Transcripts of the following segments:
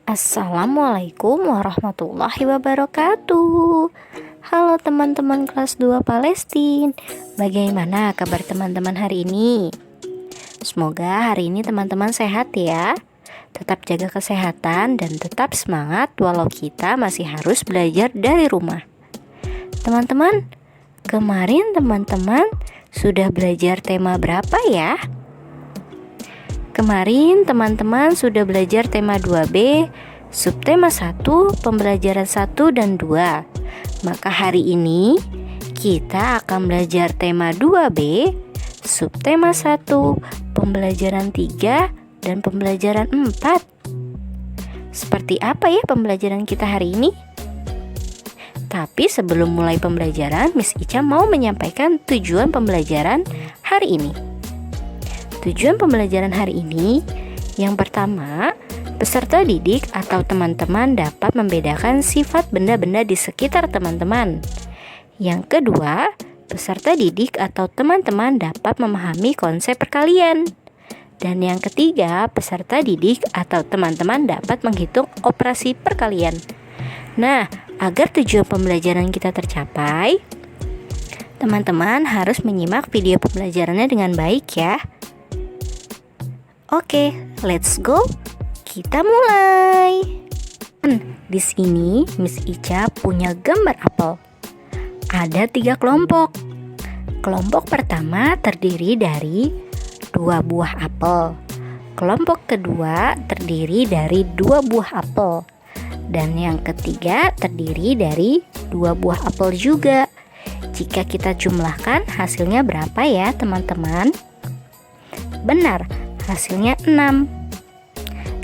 Assalamualaikum warahmatullahi wabarakatuh. Halo teman-teman kelas 2 Palestin. Bagaimana kabar teman-teman hari ini? Semoga hari ini teman-teman sehat ya. Tetap jaga kesehatan dan tetap semangat walau kita masih harus belajar dari rumah. Teman-teman, kemarin teman-teman sudah belajar tema berapa ya? Kemarin teman-teman sudah belajar tema 2B, subtema 1, pembelajaran 1 dan 2. Maka hari ini kita akan belajar tema 2B, subtema 1, pembelajaran 3 dan pembelajaran 4. Seperti apa ya pembelajaran kita hari ini? Tapi sebelum mulai pembelajaran, Miss Ica mau menyampaikan tujuan pembelajaran hari ini. Tujuan pembelajaran hari ini, yang pertama, peserta didik atau teman-teman dapat membedakan sifat benda-benda di sekitar teman-teman. Yang kedua, peserta didik atau teman-teman dapat memahami konsep perkalian. Dan yang ketiga, peserta didik atau teman-teman dapat menghitung operasi perkalian. Nah, agar tujuan pembelajaran kita tercapai, teman-teman harus menyimak video pembelajarannya dengan baik ya. Oke, let's go. Kita mulai. Di sini Miss Ica punya gambar apel. Ada 3 kelompok. Kelompok pertama terdiri dari 2 buah apel. Kelompok kedua terdiri dari 2 buah apel. Dan yang ketiga terdiri dari 2 buah apel juga. Jika kita jumlahkan, hasilnya berapa ya teman-teman? Benar, hasilnya 6.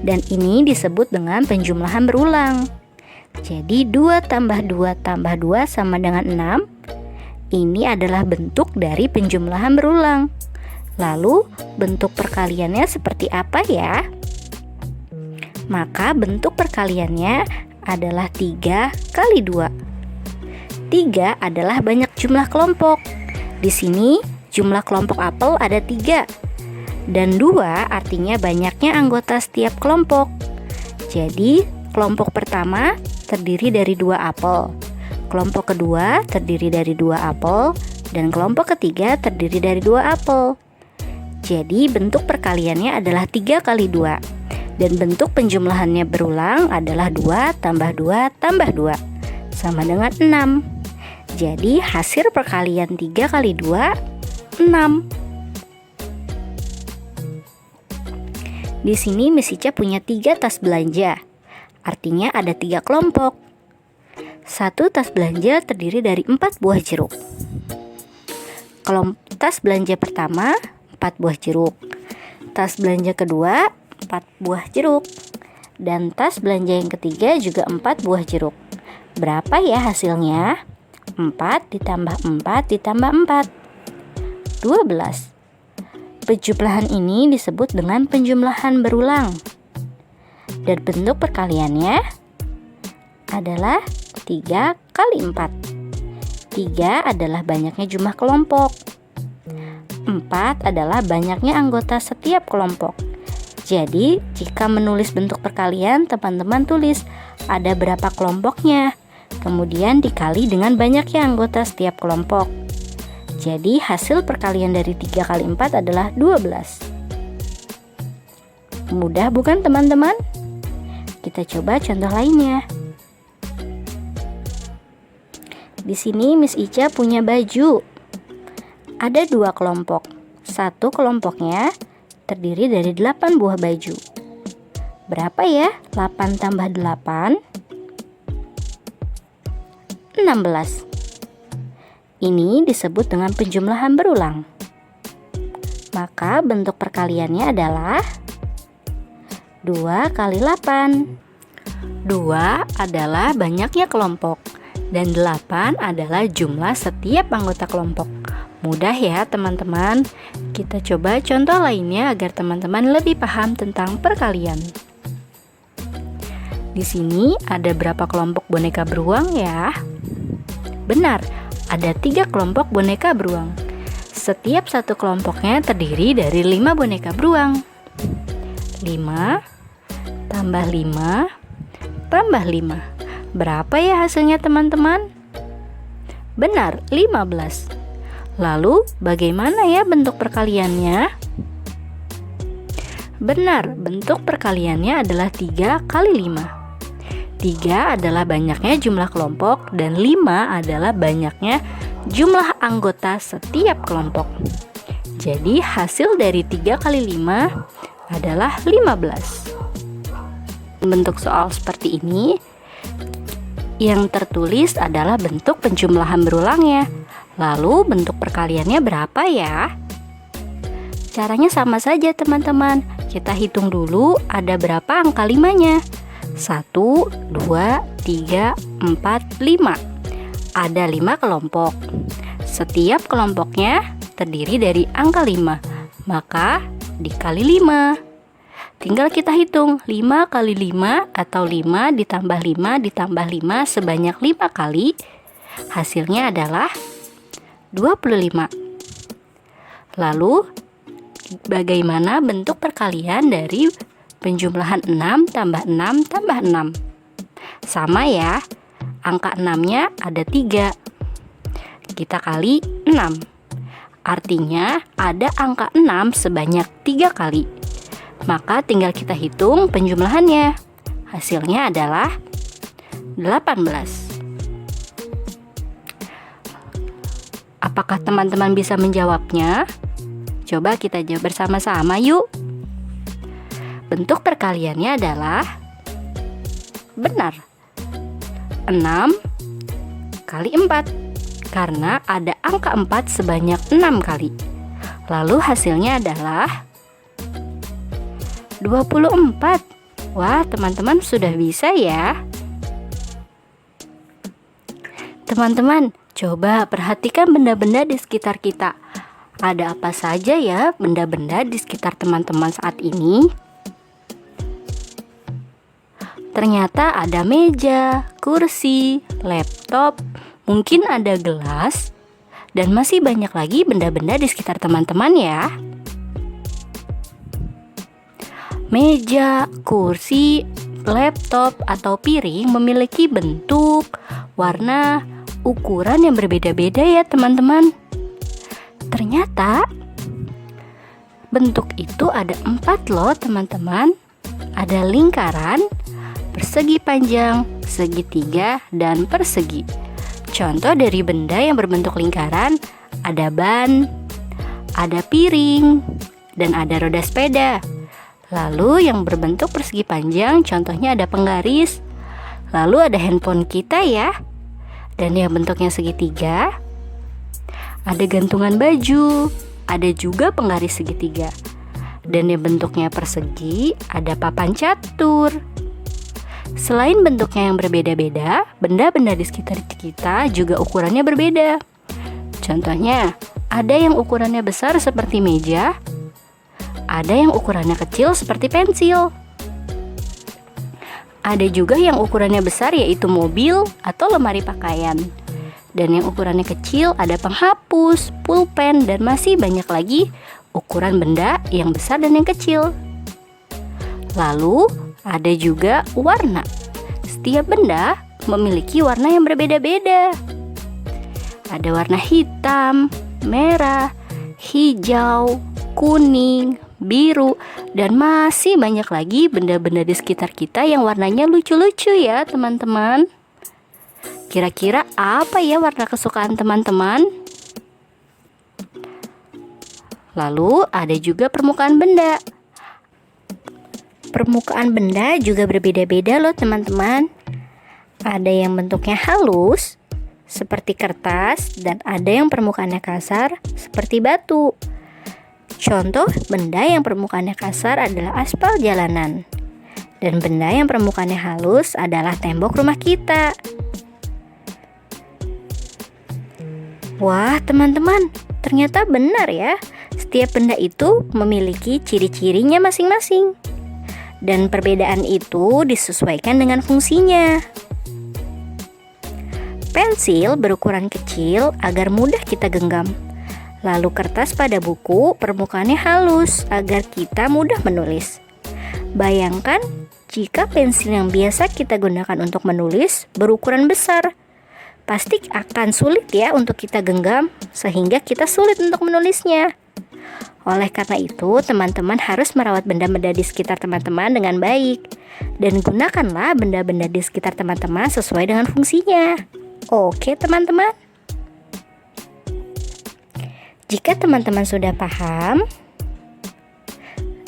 Dan ini disebut dengan penjumlahan berulang. Jadi 2 tambah 2 tambah 2 sama dengan 6. Ini adalah bentuk dari penjumlahan berulang. Lalu bentuk perkaliannya seperti apa ya? Maka bentuk perkaliannya adalah 3 kali 2. 3 adalah banyak jumlah kelompok. Di sini jumlah kelompok apel ada 3. Dan 2 artinya banyaknya anggota setiap kelompok. Jadi kelompok pertama terdiri dari 2 apel, kelompok kedua terdiri dari 2 apel, dan kelompok ketiga terdiri dari 2 apel. Jadi bentuk perkaliannya adalah 3 kali 2. Dan bentuk penjumlahannya berulang adalah 2 tambah 2 tambah 2 sama dengan 6. Jadi hasil perkalian 3 kali 2, 6. Di sini Miss Ica punya 3 tas belanja. Artinya ada 3 kelompok. 1 tas belanja terdiri dari 4 buah jeruk. Tas belanja pertama 4 buah jeruk. Tas belanja kedua 4 buah jeruk. Dan tas belanja yang ketiga juga 4 buah jeruk. Berapa ya hasilnya? 4 ditambah 4 ditambah 4, 12. Penjumlahan ini disebut dengan penjumlahan berulang. Dan bentuk perkaliannya adalah 3 kali 4. 3 adalah banyaknya jumlah kelompok. 4 adalah banyaknya anggota setiap kelompok. Jadi, jika menulis bentuk perkalian, teman-teman tulis ada berapa kelompoknya. Kemudian dikali dengan banyaknya anggota setiap kelompok. Jadi hasil perkalian dari 3 kali 4 adalah 12. Mudah bukan teman-teman? Kita coba contoh lainnya. Di sini Miss Ica punya baju. Ada 2 kelompok. 1 kelompoknya terdiri dari 8 buah baju. Berapa ya? 8 tambah 8, 16. Ini disebut dengan penjumlahan berulang. Maka bentuk perkaliannya adalah 2 kali 8. 2 adalah banyaknya kelompok dan 8 adalah jumlah setiap anggota kelompok. Mudah ya teman-teman. Kita coba contoh lainnya agar teman-teman lebih paham tentang perkalian. Di sini ada berapa kelompok boneka beruang ya? Benar, ada 3 kelompok boneka beruang. Setiap satu kelompoknya terdiri dari 5 boneka beruang. 5 tambah 5 tambah 5. Berapa ya hasilnya teman-teman? Benar, 15. Lalu bagaimana ya bentuk perkaliannya? Benar, bentuk perkaliannya adalah 3 kali 5. 3 adalah banyaknya jumlah kelompok dan 5 adalah banyaknya jumlah anggota setiap kelompok. Jadi hasil dari 3 kali 5 adalah 15. Bentuk soal seperti ini yang tertulis adalah bentuk penjumlahan berulangnya. Lalu bentuk perkaliannya berapa ya? Caranya sama saja teman-teman. Kita hitung dulu ada berapa angka 5-nya. 1, 2, 3, 4, 5. Ada 5 kelompok. Setiap kelompoknya terdiri dari angka 5. Maka dikali 5. Tinggal kita hitung 5 kali 5 atau 5 ditambah 5 ditambah 5 sebanyak 5 kali. Hasilnya adalah 25. Lalu bagaimana bentuk perkalian dari penjumlahan 6 tambah 6 tambah 6? Sama ya, angka 6-nya ada 3. Kita kali 6. Artinya ada angka 6 sebanyak 3 kali. Maka tinggal kita hitung penjumlahannya. Hasilnya adalah 18. Apakah teman-teman bisa menjawabnya? Coba kita jawab bersama-sama yuk. Bentuk perkaliannya adalah benar 6 kali 4, karena ada angka 4 sebanyak 6 kali. Lalu hasilnya adalah 24. Wah, teman-teman sudah bisa ya. Teman-teman, coba perhatikan benda-benda di sekitar kita. Ada apa saja ya benda-benda di sekitar teman-teman saat ini? Ternyata ada meja, kursi, laptop, mungkin ada gelas, dan masih banyak lagi benda-benda di sekitar teman-teman ya. Meja, kursi, laptop, atau piring memiliki bentuk, warna, ukuran yang berbeda-beda ya teman-teman. Ternyata bentuk itu ada 4 loh teman-teman. Ada lingkaran, persegi panjang, segitiga, dan persegi. Contoh dari benda yang berbentuk lingkaran ada ban, ada piring, dan ada roda sepeda. Lalu yang berbentuk persegi panjang contohnya ada penggaris. Lalu ada handphone kita ya. Dan yang bentuknya segitiga ada gantungan baju, ada juga penggaris segitiga. Dan yang bentuknya persegi ada papan catur. Selain bentuknya yang berbeda-beda, benda-benda di sekitar kita juga ukurannya berbeda. Contohnya, ada yang ukurannya besar seperti meja, ada yang ukurannya kecil seperti pensil. Ada juga yang ukurannya besar yaitu mobil atau lemari pakaian. Dan yang ukurannya kecil ada penghapus, pulpen, dan masih banyak lagi ukuran benda yang besar dan yang kecil. Lalu ada juga warna. Setiap benda memiliki warna yang berbeda-beda. Ada warna hitam, merah, hijau, kuning, biru, dan masih banyak lagi benda-benda di sekitar kita yang warnanya lucu-lucu ya teman-teman. Kira-kira apa ya warna kesukaan teman-teman? Lalu ada juga permukaan benda. Permukaan benda juga berbeda-beda loh teman-teman. Ada yang bentuknya halus seperti kertas, dan ada yang permukaannya kasar seperti batu. Contoh benda yang permukaannya kasar adalah aspal jalanan, dan benda yang permukaannya halus adalah tembok rumah kita. Wah teman-teman, ternyata benar ya. Setiap benda itu memiliki ciri-cirinya masing-masing, dan perbedaan itu disesuaikan dengan fungsinya. Pensil berukuran kecil agar mudah kita genggam. Lalu kertas pada buku permukaannya halus agar kita mudah menulis. Bayangkan Jika pensil yang biasa kita gunakan untuk menulis berukuran besar, pasti akan sulit ya untuk kita genggam, sehingga kita sulit untuk menulisnya. Oleh karena itu, teman-teman harus merawat benda-benda di sekitar teman-teman dengan baik. Dan gunakanlah benda-benda di sekitar teman-teman sesuai dengan fungsinya. Oke teman-teman. Jika teman-teman sudah paham,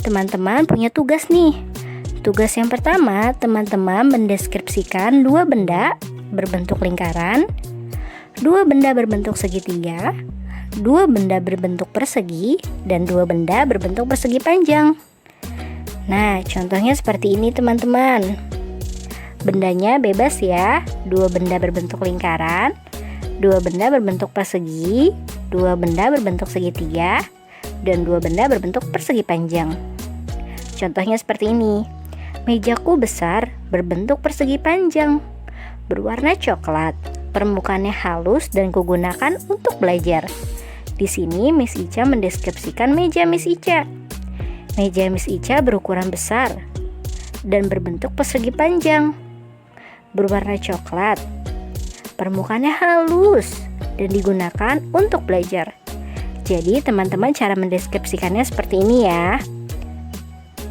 teman-teman punya tugas nih. Tugas yang pertama, teman-teman mendeskripsikan dua benda berbentuk lingkaran, dua benda berbentuk segitiga, dua benda berbentuk persegi, dan dua benda berbentuk persegi panjang. Nah, contohnya seperti ini teman-teman. Bendanya bebas ya, dua benda berbentuk lingkaran, dua benda berbentuk persegi, dua benda berbentuk segitiga, dan dua benda berbentuk persegi panjang. Contohnya seperti ini. Mejaku besar berbentuk persegi panjang, berwarna coklat, permukaannya halus dan kugunakan untuk belajar. Di sini Miss Ica mendeskripsikan meja Miss Ica. Meja Miss Ica berukuran besar dan berbentuk persegi panjang, berwarna coklat, permukaannya halus dan digunakan untuk belajar. Jadi teman-teman cara mendeskripsikannya seperti ini ya.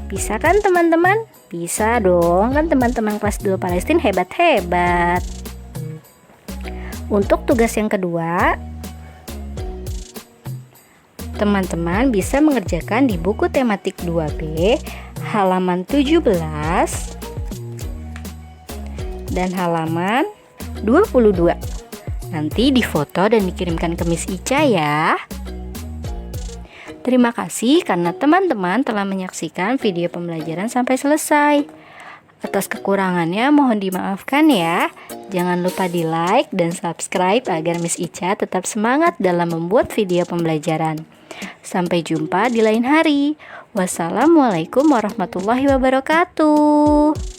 Bisa kan teman-teman? Bisa dong, kan teman-teman kelas 2 Palestina hebat-hebat. Untuk tugas yang kedua, teman-teman bisa mengerjakan di buku tematik 2B halaman 17 dan halaman 22. Nanti difoto dan dikirimkan ke Miss Ica ya. Terima kasih karena teman-teman telah menyaksikan video pembelajaran sampai selesai. Atas kekurangannya mohon dimaafkan ya. Jangan lupa di like dan subscribe agar Miss Ica tetap semangat dalam membuat video pembelajaran. Sampai jumpa di lain hari. Wassalamualaikum warahmatullahi wabarakatuh.